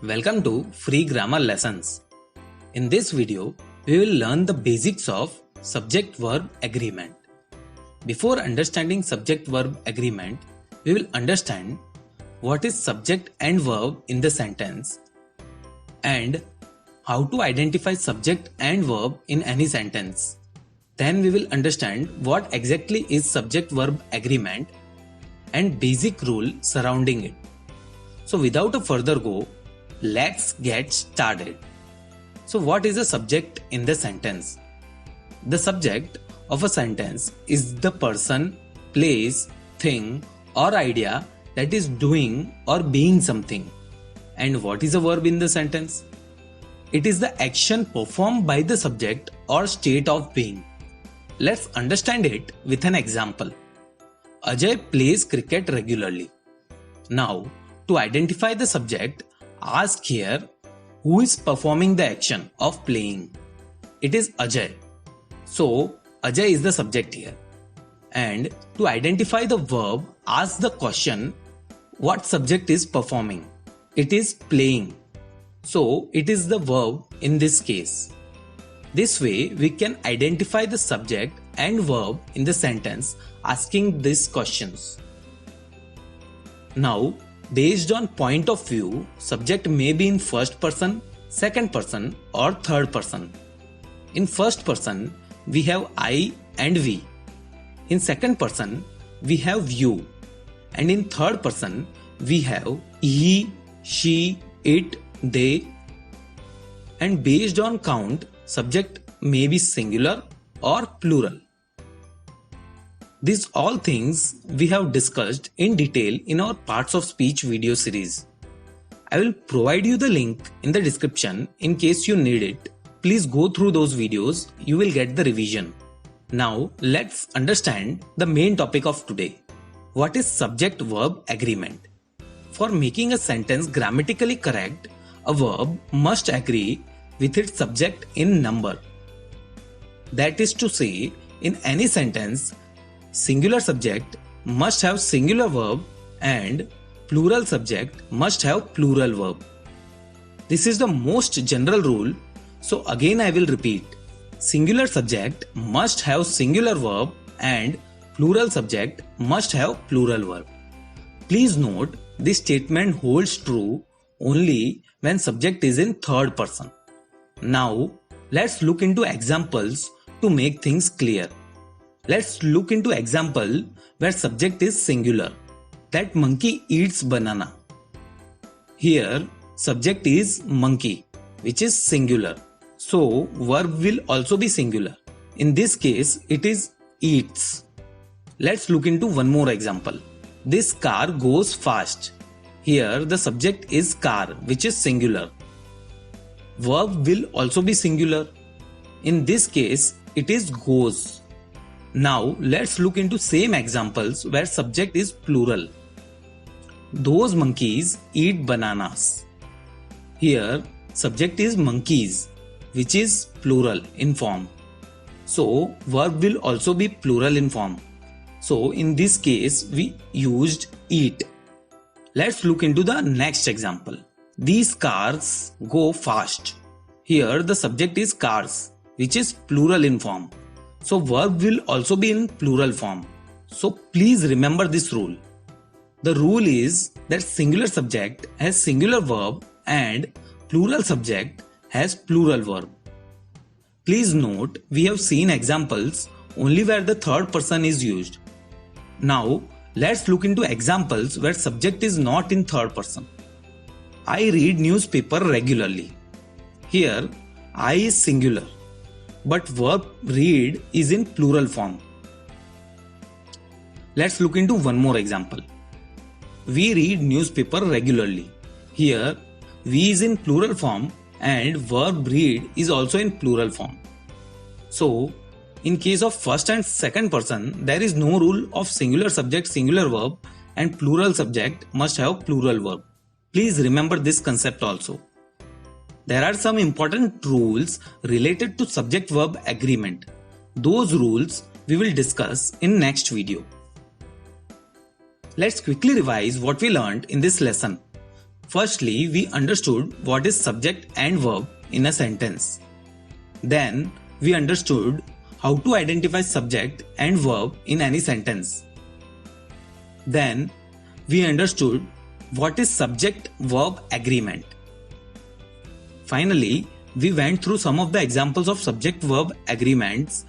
Welcome to Free Grammar Lessons. In this video, we will learn the basics of subject-verb agreement. Before understanding subject-verb agreement, we will understand what is subject and verb in the sentence and how to identify subject and verb in any sentence. Then we will understand what exactly is subject-verb agreement and basic rule surrounding it. So without a further go, let's get started. So what is a subject in the sentence? The subject of a sentence is the person, place, thing or idea that is doing or being something. And what is a verb in the sentence? It is the action performed by the subject or state of being. Let's understand it with an example. Ajay plays cricket regularly. Now, to identify the subject, ask here who is performing the action of playing. It is Ajay. So, Ajay is the subject here. And to identify the verb, ask the question what subject is performing. It is playing. So, it is the verb in this case. This way, we can identify the subject and verb in the sentence asking these questions. Now, based on point of view, subject may be in first person, second person or third person. In first person, we have I and we. In second person, we have you. And in third person, we have he, she, it, they. And based on count, subject may be singular or plural. These all things we have discussed in detail in our Parts of Speech video series. I will provide you the link in the description in case you need it. Please go through those videos, you will get the revision. Now let's understand the main topic of today. What is subject-verb agreement? For making a sentence grammatically correct, a verb must agree with its subject in number. That is to say, in any sentence, singular subject must have singular verb and plural subject must have plural verb. This is the most general rule, so again I will repeat. Singular subject must have singular verb and plural subject must have plural verb. Please note, this statement holds true only when subject is in third person. Now, let's look into examples to make things clear. Let's look into example where subject is singular. That monkey eats banana. Here, subject is monkey, which is singular. So, verb will also be singular. In this case, it is eats. Let's look into one more example. This car goes fast. Here, the subject is car, which is singular. Verb will also be singular. In this case, it is goes. Now, let's look into same examples where subject is plural. Those monkeys eat bananas. Here, subject is monkeys, which is plural in form. So, verb will also be plural in form. So, in this case, we used eat. Let's look into the next example. These cars go fast. Here, the subject is cars, which is plural in form. So verb will also be in plural form. So please remember this rule. The rule is that singular subject has singular verb and plural subject has plural verb. Please note, we have seen examples only where the third person is used. Now let's look into examples where subject is not in third person. I read newspaper regularly. Here, I is singular, but verb read is in plural form. Let's look into one more example. We read newspaper regularly. Here, we is in plural form and verb read is also in plural form. So, in case of first and second person, there is no rule of singular subject, singular verb and plural subject must have plural verb. Please remember this concept also. There are some important rules related to subject-verb agreement. Those rules we will discuss in next video. Let's quickly revise what we learned in this lesson. Firstly, we understood what is subject and verb in a sentence. Then, we understood how to identify subject and verb in any sentence. Then, we understood what is subject-verb agreement. Finally, we went through some of the examples of subject-verb agreements